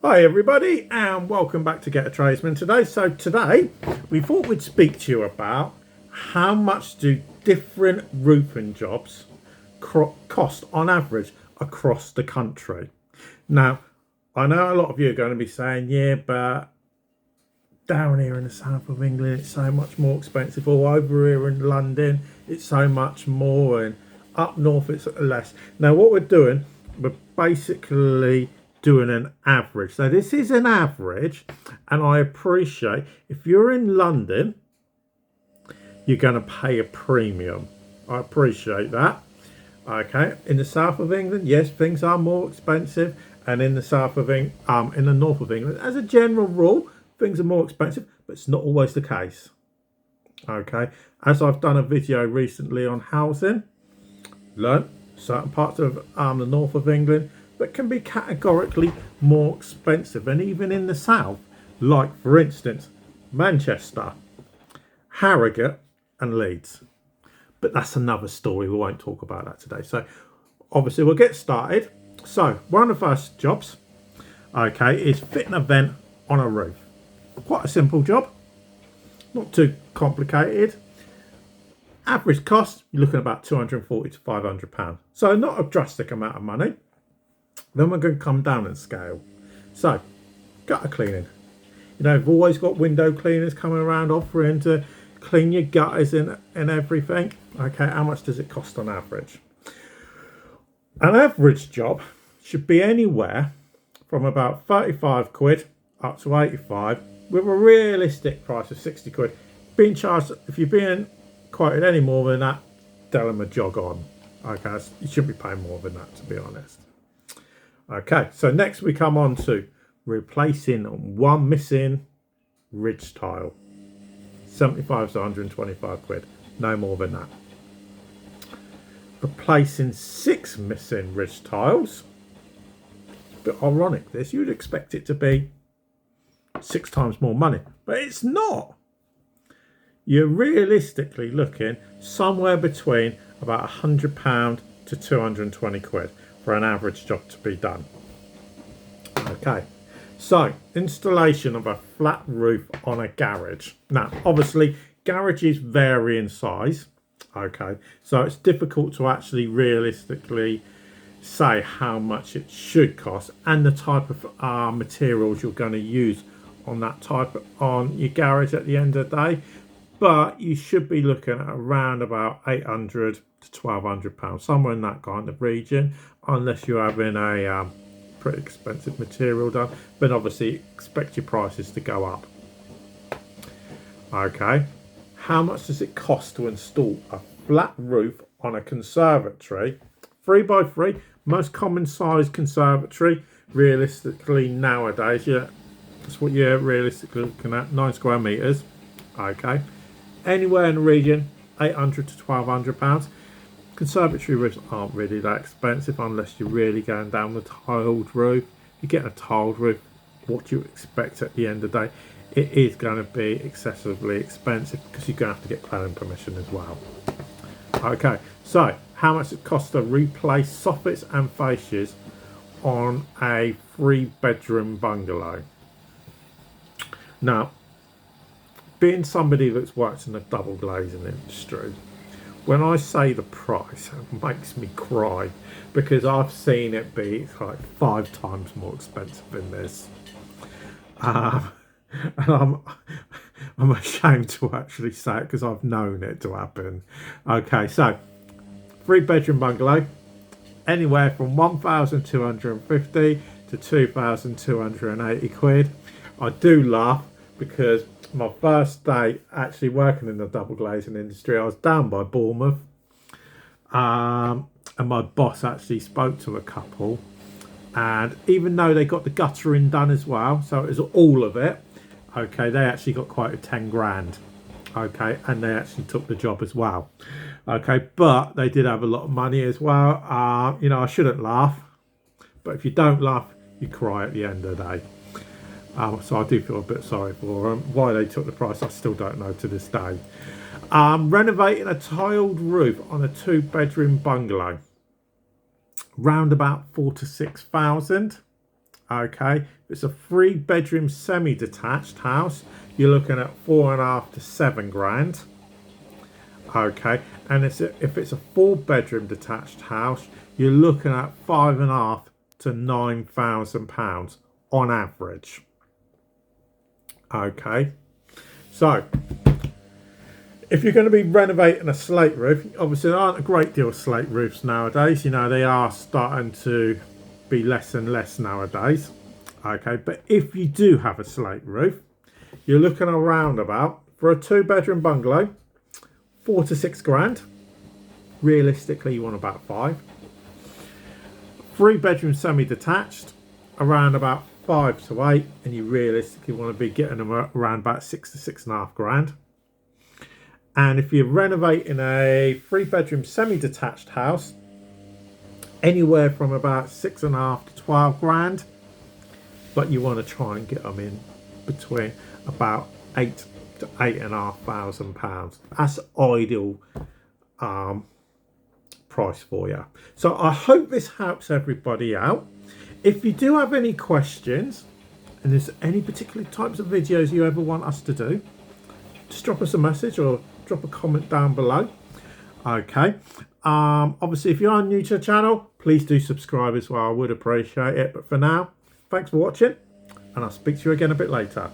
Hi everybody and welcome back to Get a Tradesman today. So today we thought we'd speak to you about how much do different roofing jobs cost on average across the country. Now I know a lot of you are going to be saying, yeah, but down here in the south of England it's so much more expensive, or over here in London it's so much more, and up north it's less. Now what we're doing, we're basically doing an average. So this is an average, and I appreciate if you're in London you're going to pay a premium. I appreciate that. Okay, in the south of England, yes, things are more expensive, and in the south of in the north of England, as a general rule, things are more expensive, but it's not always the case. Okay, as I've done a video recently on housing, learn certain parts of the north of England that can be categorically more expensive, and even in the south, like for instance Manchester, Harrogate and Leeds. But that's another story, we won't talk about that today. So obviously we'll get started. So one of the first jobs, okay, is fitting a vent on a roof. Quite a simple job, not too complicated. Average cost, you're looking at about £240 to £500. So not a drastic amount of money. Then we're going to come down in scale. So, gutter cleaning. You know, you've always got window cleaners coming around offering to clean your gutters and everything. Okay, how much does it cost on average? An average job should be anywhere from about 35 quid up to 85, with a realistic price of 60 quid. Being charged, if you're being quoted any more than that, tell them a jog on. Okay, you should be paying more than that, to be honest. Okay, so next we come on to replacing one missing ridge tile. 75 to 125 quid, no more than that. Replacing 6 missing ridge tiles. Bit ironic this, you'd expect it to be 6 times more money, but it's not. You're realistically looking somewhere between about £100 to 220 quid for an average job to be done. Okay, so installation of a flat roof on a garage. Now obviously garages vary in size, okay, so it's difficult to actually realistically say how much it should cost and the type of materials you're going to use on that type on your garage at the end of the day, but you should be looking at around about £800 to £1,200, somewhere in that kind of region, unless you're having a pretty expensive material done. But obviously expect your prices to go up. Okay, how much does it cost to install a flat roof on a conservatory? 3x3, most common size conservatory realistically nowadays, yeah, that's what you're realistically looking at, 9 square meters. Okay, anywhere in the region, £800 to £1,200. Conservatory roofs aren't really that expensive unless you're really going down the tiled roof. You get a tiled roof, what you expect at the end of the day, it is going to be excessively expensive because you're going to have to get planning permission as well. Okay, so how much it costs to replace soffits and fascias on a 3-bedroom bungalow? Now, being somebody that's worked in the double glazing industry, when I say the price, it makes me cry because I've seen it be like 5 times more expensive than this. And I'm ashamed to actually say it because I've known it to happen. Okay, so 3-bedroom bungalow, anywhere from 1,250 to 2,280 quid. I do laugh because my first day actually working in the double glazing industry, I was down by Bournemouth, and my boss actually spoke to a couple, and even though they got the guttering done as well, so it was all of it, okay, they actually got quoted 10 grand, okay, and they actually took the job as well, okay, but they did have a lot of money as well. You know, I shouldn't laugh, but if you don't laugh you cry at the end of the day. So I do feel a bit sorry for them. Why they took the price I still don't know to this day. Renovating a tiled roof on a 2-bedroom bungalow, round about 4,000 to 6,000. Okay, if it's a 3-bedroom semi-detached house, you're looking at 4.5 to 7 grand. Okay, and if it's a 4-bedroom detached house, you're looking at 5.5 to 9,000 pounds on average. Okay, so if you're going to be renovating a slate roof, obviously there aren't a great deal of slate roofs nowadays. You know, they are starting to be less and less nowadays. Okay, but if you do have a slate roof, you're looking around about, for a 2-bedroom bungalow, 4 to 6 grand. Realistically, you want about 5. 3-bedroom semi-detached, around about 5 to 8, and you realistically want to be getting them around about 6 to 6.5 grand. And if you're renovating a 3-bedroom semi-detached house, anywhere from about 6.5 to 12 grand, but you want to try and get them in between about 8 to 8,500 pounds. That's ideal price for you. So I hope this helps everybody out. If you do have any questions, and there's any particular types of videos you ever want us to do, just drop us a message or drop a comment down below. Okay, obviously if you are new to the channel, please do subscribe as well. I would appreciate it. But for now, thanks for watching, and I'll speak to you again a bit later.